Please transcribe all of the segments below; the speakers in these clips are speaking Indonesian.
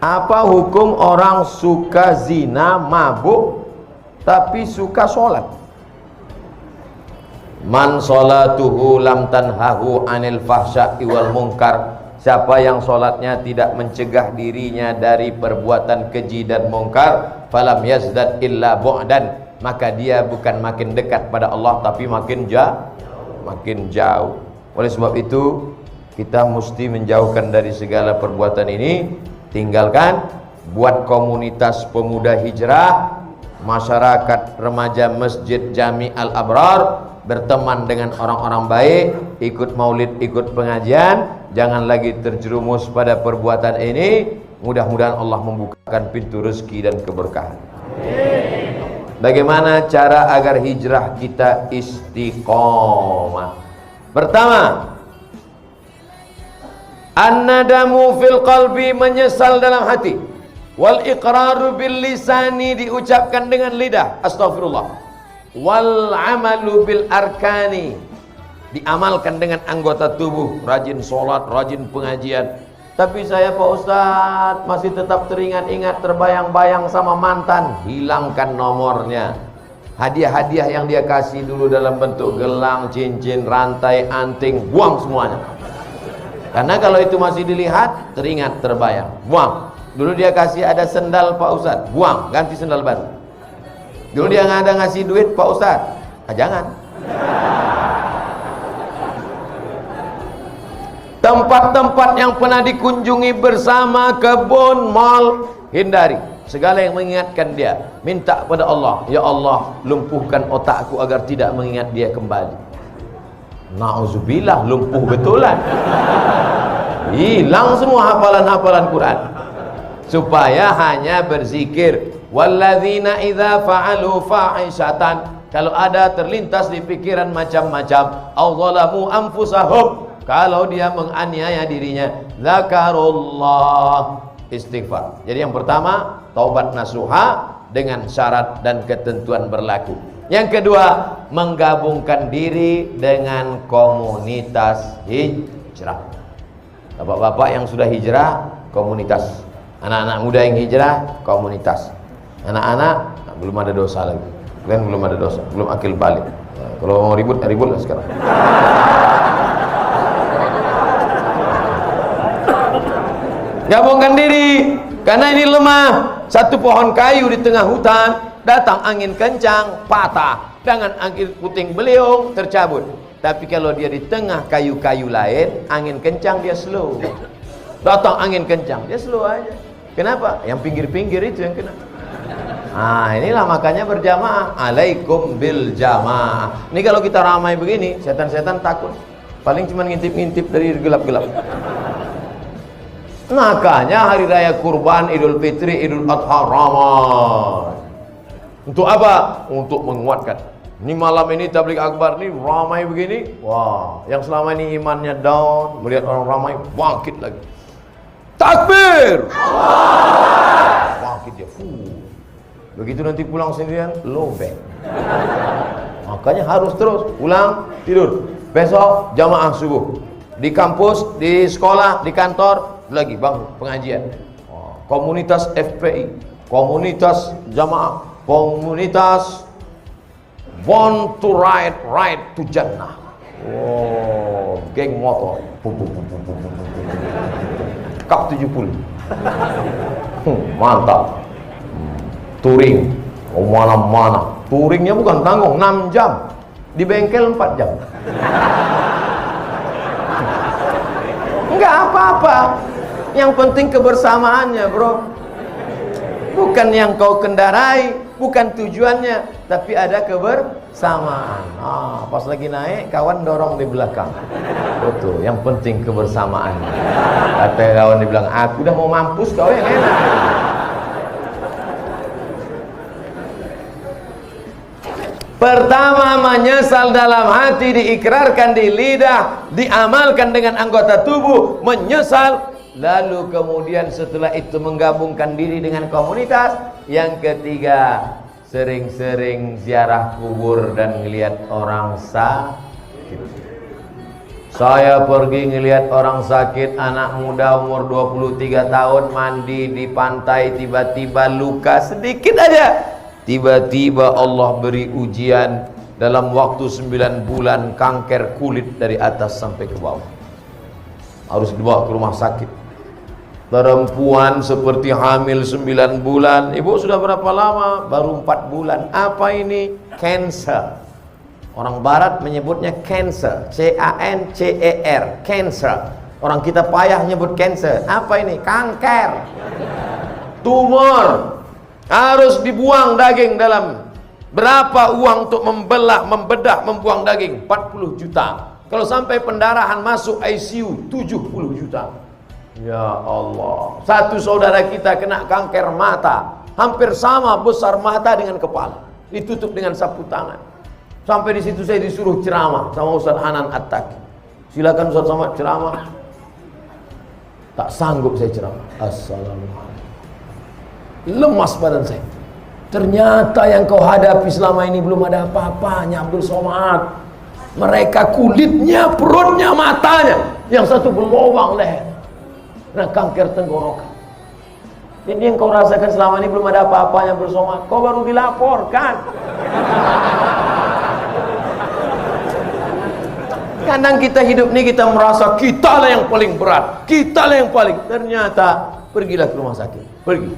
Apa hukum orang suka zina, mabuk, tapi suka sholat? Man sholatuhu lam tanhahu anil fahsya'i wal munkar. Siapa yang sholatnya tidak mencegah dirinya dari perbuatan keji dan mungkar, falam yazdad illa bu'dan, maka dia bukan makin dekat pada Allah, tapi makin jauh. Oleh sebab itu kita mesti menjauhkan dari segala perbuatan ini. Tinggalkan, buat komunitas pemuda hijrah, masyarakat remaja Masjid Jami Al-Abrar, berteman dengan orang-orang baik, ikut maulid, ikut pengajian, jangan lagi terjerumus pada perbuatan ini. Mudah-mudahan Allah membukakan pintu rezeki dan keberkahan. Bagaimana cara agar hijrah kita istiqomah? Pertama, an-nadamu fil qalbi, menyesal dalam hati, wal iqraru bil lisani, diucapkan dengan lidah, astagfirullah, wal amalu bil arkani, diamalkan dengan anggota tubuh, rajin sholat, rajin pengajian. Tapi saya Pak Ustadz masih tetap teringat-ingat, terbayang-bayang sama mantan. Hilangkan nomornya. Hadiah-hadiah yang dia kasih dulu dalam bentuk gelang, cincin, rantai, anting, buang semuanya. Karena kalau itu masih dilihat, teringat, terbayang, buang. Dulu dia kasih ada sendal Pak Ustadz, buang, ganti sendal baru. Dulu dia nggak ada ngasih duit Pak Ustadz, jangan. Tempat-tempat yang pernah dikunjungi bersama, kebun, mal, hindari. Segala yang mengingatkan dia, minta pada Allah, ya Allah, lumpuhkan otakku agar tidak mengingat dia kembali. Na'udzubillah, lumpuh betulan. Hilang semua hafalan-hafalan Quran. Supaya hanya berzikir. Walladzina idza fa'alu fa'ishatan, kalau ada terlintas di pikiran macam-macam, au zalamu anfusahum, kalau dia menganiaya dirinya, zakarullah, istighfar. Jadi yang pertama, taubat nasuha dengan syarat dan ketentuan berlaku. Yang kedua, menggabungkan diri dengan komunitas hijrah. Bapak-bapak yang sudah hijrah, komunitas. Anak-anak muda yang hijrah, komunitas. Anak-anak belum ada dosa lagi. Kalian belum ada dosa, belum akil balik. Kalau mau ribut, ribut lah sekarang. Gabungkan diri, karena ini lemah. Satu pohon kayu di tengah hutan, datang angin kencang, patah. Dengan angin puting beliung, tercabut. Tapi kalau dia di tengah kayu-kayu lain, angin kencang, dia slow. Datang angin kencang, dia slow aja. Kenapa? Yang pinggir-pinggir itu yang kena. Nah, inilah makanya berjamaah. Alaikum bil jamaah. Ini kalau kita ramai begini, setan-setan takut. Paling cuma ngintip-ngintip dari gelap-gelap. Makanya hari raya kurban, Idul Fitri, Idul Adha ramai. Untuk apa? Untuk menguatkan. Ini malam ini tabligh akbar nih ramai begini. Wah, yang selama ini imannya down, melihat orang ramai, bangkit lagi. Takbir! Bangkit dia. Begitu nanti pulang sendirian, lobek. Makanya harus terus pulang tidur. Besok jamaah subuh. Di kampus, di sekolah, di kantor, lagi bangun pengajian. Komunitas FPI, komunitas jamaah, komunitas born to ride, ride to Jannah. Oh, geng motor. Kap 70. Mantap. Touring. Oh, mana-mana. Touringnya bukan tanggung, 6 jam. Di bengkel 4 jam. Enggak apa-apa. Yang penting kebersamaannya, bro. Bukan yang kau kendarai, bukan tujuannya, tapi ada kebersamaan. Pas lagi naik, kawan dorong di belakang. Betul, yang penting kebersamaannya. Kata kawan dibilang, aku udah mau mampus, kau yang enak. Pertama, menyesal dalam hati, diikrarkan di lidah, diamalkan dengan anggota tubuh, menyesal. Lalu kemudian setelah itu menggabungkan diri dengan komunitas. Yang ketiga, sering-sering ziarah kubur dan melihat orang sakit. Saya pergi ngelihat orang sakit, anak muda umur 23 tahun mandi di pantai, tiba-tiba luka sedikit aja. Tiba-tiba Allah beri ujian, dalam waktu 9 bulan kanker kulit dari atas sampai ke bawah. Harus dibawa ke rumah sakit. Perempuan seperti hamil 9 bulan. Ibu sudah berapa lama? Baru 4 bulan. Apa ini? Cancer. Orang barat menyebutnya cancer, C-A-N-C-E-R, cancer. Orang kita payah nyebut cancer. Apa ini? Kanker, tumor. Harus dibuang daging dalam. Berapa uang untuk membedah, membuang daging? 40 juta. Kalau sampai pendarahan masuk ICU, 70 juta. Ya Allah. Satu saudara kita kena kanker mata, hampir sama besar mata dengan kepala, ditutup dengan sapu tangan. Sampai di situ saya disuruh ceramah sama Ustaz Hanan At-Taqi. Silakan Ustaz Somad ceramah. Tak sanggup saya ceramah. Assalamualaikum. Lemas badan saya. Ternyata yang kau hadapi selama ini belum ada apa-apanya, Abdul Somad. Mereka kulitnya, perutnya, matanya, yang satu berlubang leher. Nah, kanker tenggorokan. Jadi yang kau rasakan selama ini belum ada apa-apanya, Abdul Somad. Kau baru dilaporkan. Kadang kita hidup ini kita merasa kita lah yang paling berat, kita lah yang paling. Ternyata pergilah ke rumah sakit. Pergi.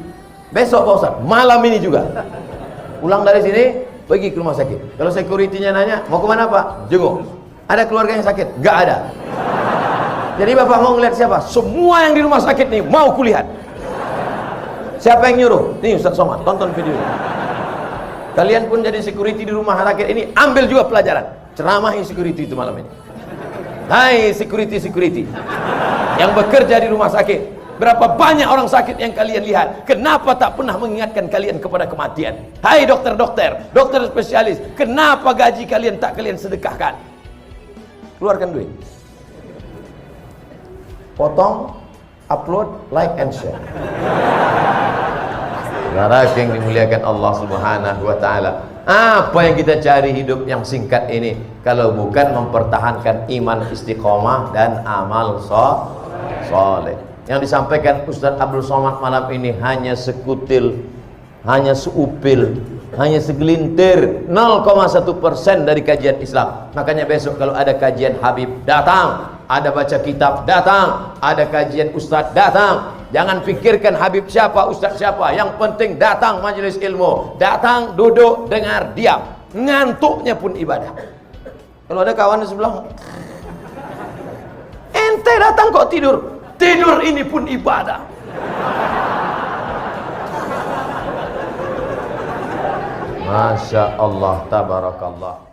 Besok Pak Ustaz, malam ini juga. Pulang dari sini, pergi ke rumah sakit. Kalau security-nya nanya, mau kemana Pak? Jenguk. Ada keluarga yang sakit? Gak ada. Jadi Bapak mau ngeliat siapa? Semua yang di rumah sakit nih mau kulihat. Siapa yang nyuruh? Nih Ustaz Somad, tonton video ini. Kalian pun jadi security di rumah sakit ini, ambil juga pelajaran. Ceramahi security itu malam ini. Hai security yang bekerja di rumah sakit, berapa banyak orang sakit yang kalian lihat, kenapa tak pernah mengingatkan kalian kepada kematian? Hai dokter spesialis, kenapa gaji kalian tak kalian sedekahkan? Keluarkan duit, potong, upload, like and share. Saudara yang dimuliakan Allah Subhanahu wa taala, apa yang kita cari hidup yang singkat ini kalau bukan mempertahankan iman istiqomah dan amal soleh. Yang disampaikan Ustaz Abdul Somad malam ini hanya sekutil, hanya seupil, hanya segelintir, 0,1% dari kajian Islam. Makanya besok kalau ada kajian Habib, datang. Ada baca kitab, datang. Ada kajian Ustaz, datang. Jangan pikirkan Habib siapa, Ustaz siapa. Yang penting datang majelis ilmu. Datang, duduk, dengar, diam. Ngantuknya pun ibadah. Kalau ada kawan di sebelah, ente datang kok tidur. Tidur ini pun ibadah. Masya Allah, tabarakallah.